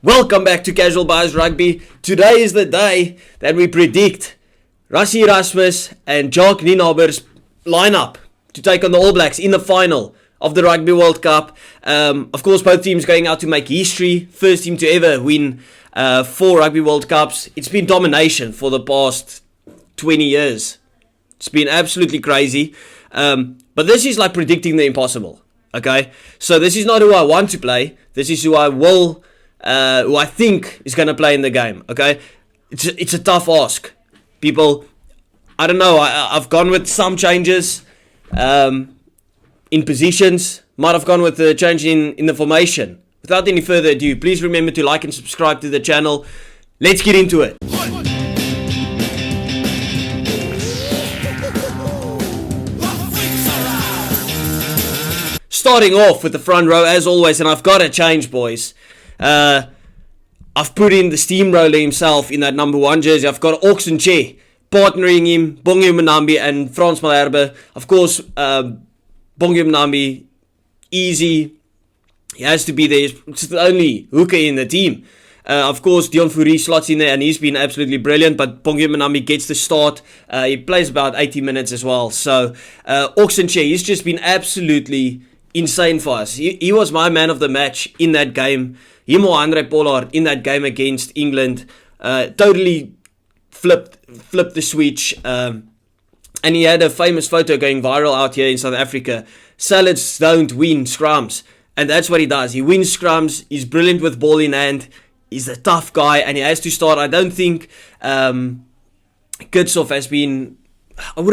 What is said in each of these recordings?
Welcome back to Casual Buys Rugby. Today is the day that we predict Rassie Erasmus and Jacques Nienaber's lineup to take on the All Blacks in the final of the Rugby World Cup. Of course, both teams going out to make history. First team to ever win 4 Rugby World Cups. It's been domination for the past 20 years. It's been absolutely crazy. But this is like predicting the impossible. Okay, so this is not who I want to play. This is who I think is going to play in the game. Okay, it's a tough ask, people. I don't know. I've gone with some changes in positions. Might have gone with the change in the formation. Without any further ado, please remember to like and subscribe to the channel. Let's get into it. Starting off with the front row as always, and I've got to change, boys. I've put in the steamroller himself in that number 1 jersey. I've got Auxin Che partnering him, Bongi Mbonambi and Frans Malherbe. Of course, Bongi Mbonambi, easy. He has to be there. It's the only hooker in the team. Of course, Dion Fourie slots in there and he's been absolutely brilliant, but Bongi Mbonambi gets the start. He plays about 80 minutes as well. So, Auxin Che, he's just been absolutely insane for us. He was my man of the match in that game. Him or Andre Pollard in that game against England. Totally flipped the switch. And he had a famous photo going viral out here in South Africa. Salads don't win scrums. And that's what he does. He wins scrums. He's brilliant with ball in hand. He's a tough guy and he has to start. I don't think Kitshoff has been... I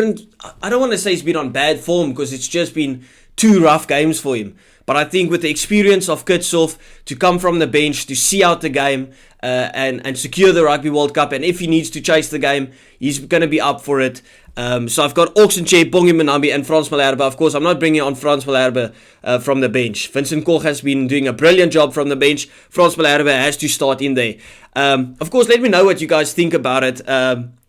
don't want to say he's been on bad form because it's just been 2 rough games for him. But I think with the experience of Kitshoff to come from the bench, to see out the game and secure the Rugby World Cup, and if he needs to chase the game, he's going to be up for it. So I've got Auxin Che, Bongi Mbonambi and Frans Malherbe. Of course, I'm not bringing on Frans Malherbe from the bench. Vincent Koch has been doing a brilliant job from the bench. Frans Malherbe has to start in there. Of course, let me know what you guys think about it.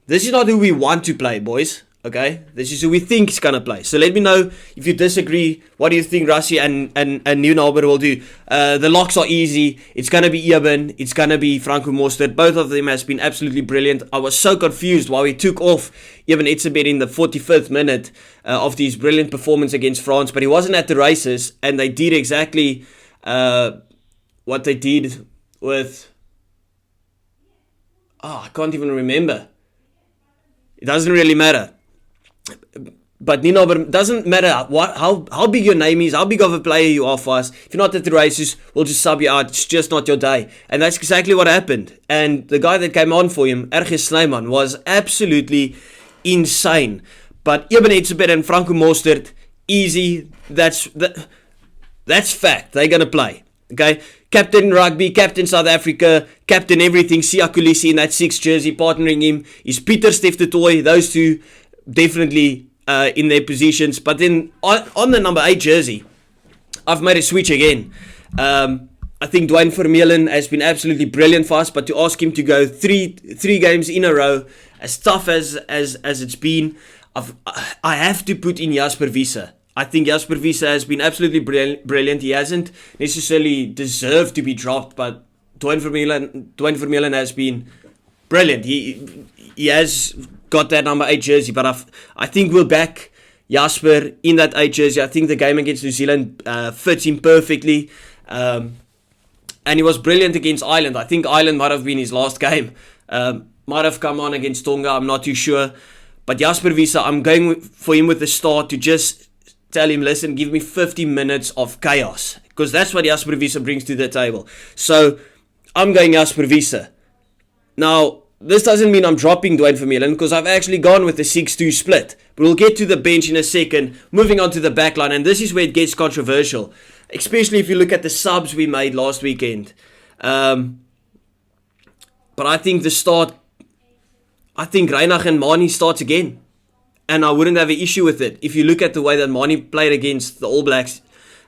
This is not who we want to play, boys. Okay, this is who we think is going to play. So let me know if you disagree. What do you think Rassie and Nienaber will do? The locks are easy. It's going to be Eben. It's going to be Franco Mostert. Both of them has been absolutely brilliant. I was so confused why we took off Eben Etzebeth in the 45th minute of his brilliant performance against France. But he wasn't at the races. And they did exactly what they did with... I can't even remember. It doesn't really matter. But Nienaber, doesn't matter how big your name is, how big of a player you are for us. If you're not at the races, we'll just sub you out. It's just not your day. And that's exactly what happened. And the guy that came on for him, RG Snyman, was absolutely insane. But Eben Etzebeth and Franco Mostert, easy. That's fact. They're going to play. Okay? Captain Rugby, Captain South Africa, Captain everything. Siya Kolisi in that 6th jersey, partnering him is Pieter Stef de Tooy. Those two definitely in their positions. But then on the number 8 jersey, I've made a switch again. I think Duane Vermeulen has been absolutely brilliant for us, but to ask him to go three games in a row, as tough as it's been, I have to put in Jasper Wiese. I think Jasper Wiese has been absolutely brilliant. He hasn't necessarily deserved to be dropped, but Duane Vermeulen has been brilliant. He has got that number 8 jersey, but I think we'll back Jasper in that 8 jersey. I think the game against New Zealand fits him perfectly. And he was brilliant against Ireland. I think Ireland might have been his last game. Might have come on against Tonga, I'm not too sure. But Jasper Wiese, I'm going for him with the start to just tell him, listen, give me 50 minutes of chaos. Because that's what Jasper Wiese brings to the table. So, I'm going Jasper Wiese. Now, this doesn't mean I'm dropping Duane Vermeulen because I've actually gone with the 6-2 split. But we'll get to the bench in a second. Moving on to the backline, and this is where it gets controversial. Especially if you look at the subs we made last weekend. But I think Reinach and Mani starts again. And I wouldn't have an issue with it. If you look at the way that Mani played against the All Blacks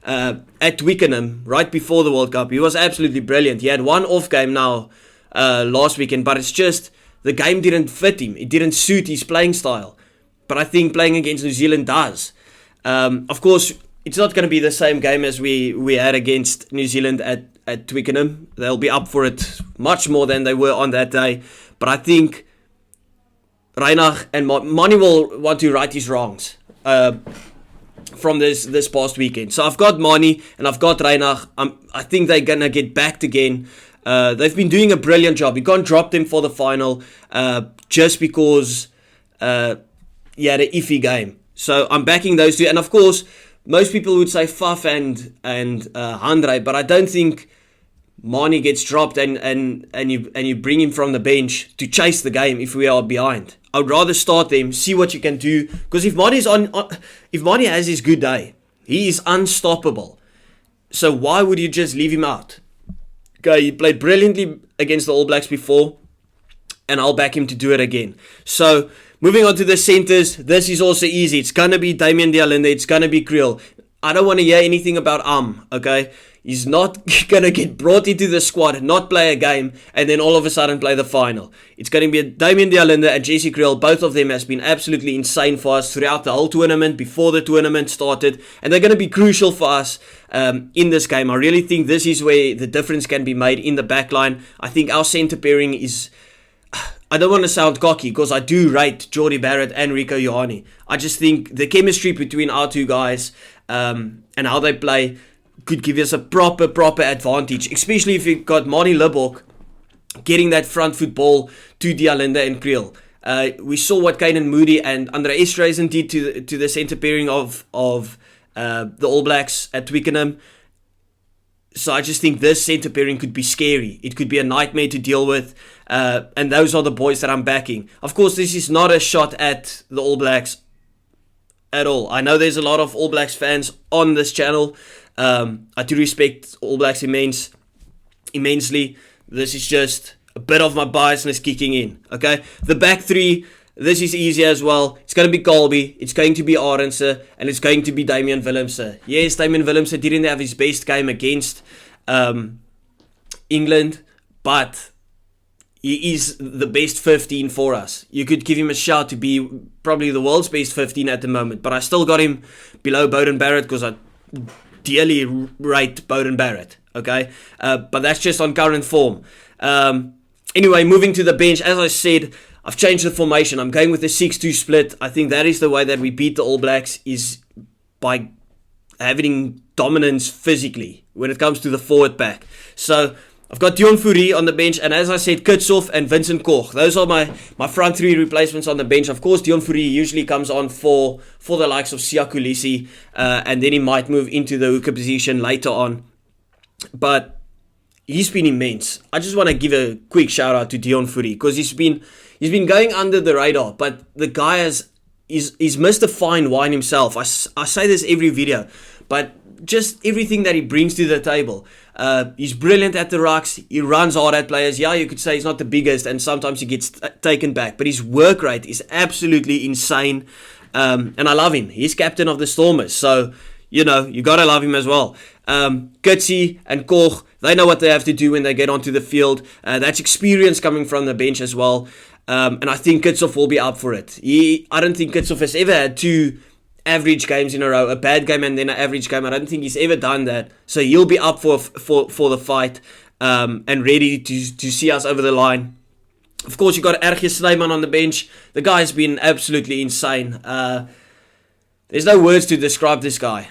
at Twickenham right before the World Cup, he was absolutely brilliant. He had one off game now last weekend, but it's just the game didn't fit him. It didn't suit his playing style. But I think playing against New Zealand does. Of course, it's not going to be the same game as we had against New Zealand at at Twickenham. They'll be up for it much more than they were on that day. But I think Reinach and Mani will want to right his wrongs from this past weekend. So I've got Mani and I've got Reinach. I think they're going to get backed again. They've been doing a brilliant job. You can't drop them for the final just because he had an iffy game. So I'm backing those two. And of course, most people would say Faf and Handré, but I don't think Mani gets dropped and you bring him from the bench to chase the game if we are behind. I would rather start them, see what you can do, because if Mani has his good day, he is unstoppable. So why would you just leave him out? Okay, he played brilliantly against the All Blacks before, and I'll back him to do it again. So moving on to the centres, this is also easy. It's going to be Damian de Allende, it's going to be Kriel. I don't want to hear anything about okay? He's not going to get brought into the squad, not play a game, and then all of a sudden play the final. It's going to be Damian de Allende and Jesse Kriel. Both of them has been absolutely insane for us throughout the whole tournament, before the tournament started, and they're going to be crucial for us in this game. I really think this is where the difference can be made in the back line. I think our centre pairing is... I don't want to sound cocky because I do rate Jordy Barrett and Rico Ioane. I just think the chemistry between our two guys and how they play could give us a proper advantage, especially if you've got Mani Libbok getting that front foot ball to de Allende and Kriel. We saw what Canan Moody and Andre Esterhuizen did to the centre pairing of the All Blacks at Twickenham. So I just think this centre pairing could be scary. It could be a nightmare to deal with. And those are the boys that I'm backing. Of course, this is not a shot at the All Blacks at all. I know there's a lot of All Blacks fans on this channel. I do respect All Blacks immensely. This is just a bit of my biasness kicking in. Okay, the back three, this is easy as well. It's going to be Colby, it's going to be Arendse, and it's going to be Damian Willemse. Yes, Damian Willemse didn't have his best game against England, but he is the best 15 for us. You could give him a shout to be probably the world's best 15 at the moment, but I still got him below Beauden Barrett because I dearly rate Beauden Barrett, okay? But that's just on current form. Anyway, moving to the bench, as I said, I've changed the formation. I'm going with the 6-2 split. I think that is the way that we beat the All Blacks, is by having dominance physically when it comes to the forward pack. So I've got Dion Fourie on the bench, and as I said, Kitshoff and Vincent Koch. Those are my front three replacements on the bench. Of course, Dion Fourie usually comes on for the likes of Siya Kolisi, and then he might move into the hooker position later on. But he's been immense. I just want to give a quick shout out to Dion Fourie because he's been going under the radar, but the guy he's missed a fine wine himself. I say this every video, but just everything that he brings to the table. He's brilliant at the rucks. He runs hard at players. Yeah, you could say he's not the biggest, and sometimes he gets taken back, but his work rate is absolutely insane. And I love him. He's captain of the Stormers, so you gotta love him as well. Kitsy and Koch, they know what they have to do when they get onto the field. That's experience coming from the bench as well. And I think Kitshoff will be up for it. I don't think Kitshoff has ever had two average games in a row, a bad game and then an average game. I don't think he's ever done that. So he'll be up for the fight and ready to see us over the line. Of course, you got Ergje Snyman on the bench. The guy's been absolutely insane. There's no words to describe this guy.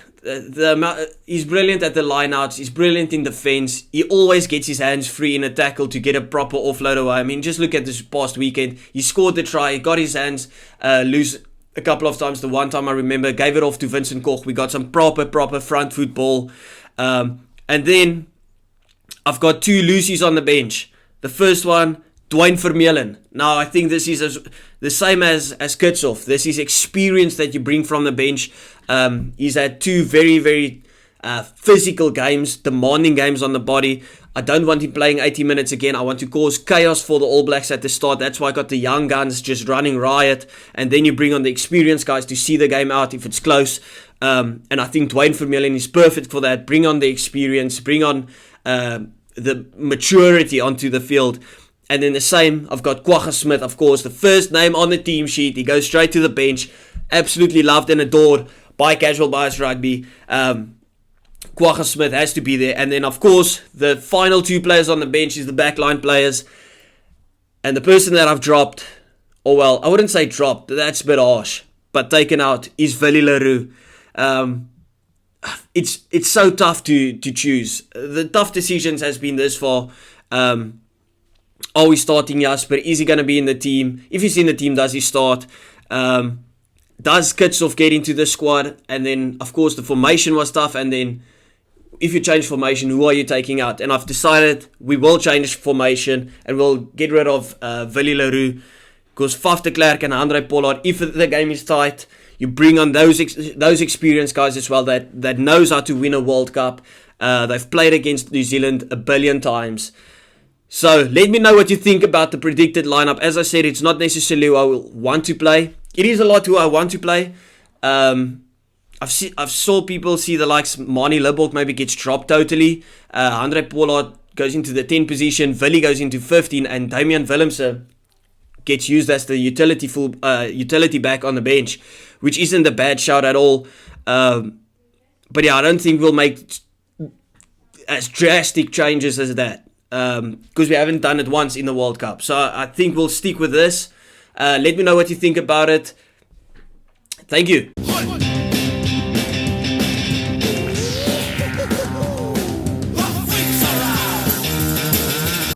He's brilliant at the lineouts. He's brilliant in defense. He always gets his hands free in a tackle to get a proper offload away. I mean, just look at this past weekend. He scored the try. He got his hands loose a couple of times. The one time I remember, gave it off to Vincent Koch. We got some proper front foot ball. And then I've got two Lucy's on the bench. The first one, Dwayne Vermeulen. Now, I think this is the same as Kitshoff. This is experience that you bring from the bench. He's had two very physical games, demanding games on the body. I don't want him playing 80 minutes again. I want to cause chaos for the All Blacks at the start. That's why I got the young guns just running riot. And then you bring on the experienced guys to see the game out if it's close. And I think Dwayne Vermeulen is perfect for that. Bring on the experience. Bring on the maturity onto the field. And then the same, I've got Kwagga Smith, of course, the first name on the team sheet. He goes straight to the bench. Absolutely loved and adored by Casual Bias Rugby. Kwagga Kwagga Smith has to be there. And then, of course, the final 2 players on the bench is the backline players. And the person that I've dropped, or well, I wouldn't say dropped, that's a bit harsh, but taken out is Willie Leroux. It's so tough to choose. The tough decisions has been this far. Are we starting Jasper? Is he going to be in the team? If he's in the team, does he start? Does Kitshoff get into the squad? And then, of course, the formation was tough. And then, if you change formation, who are you taking out? And I've decided we will change formation and we'll get rid of Willie Leroux, because Faf de Klerk and Andre Pollard, if the game is tight, you bring on those experienced guys as well that knows how to win a World Cup. They've played against New Zealand a billion times. So let me know what you think about the predicted lineup. As I said, it's not necessarily who I will want to play. It is a lot who I want to play. I've saw people see the likes Manie Libbok maybe gets dropped totally. Andre Pollard goes into the 10 position. Willie goes into 15, and Damian Willemse gets used as the utility back on the bench, which isn't a bad shout at all. But yeah, I don't think we'll make as drastic changes as that, because we haven't done it once in the World Cup. So I think we'll stick with this. Let me know what you think about it. Thank you.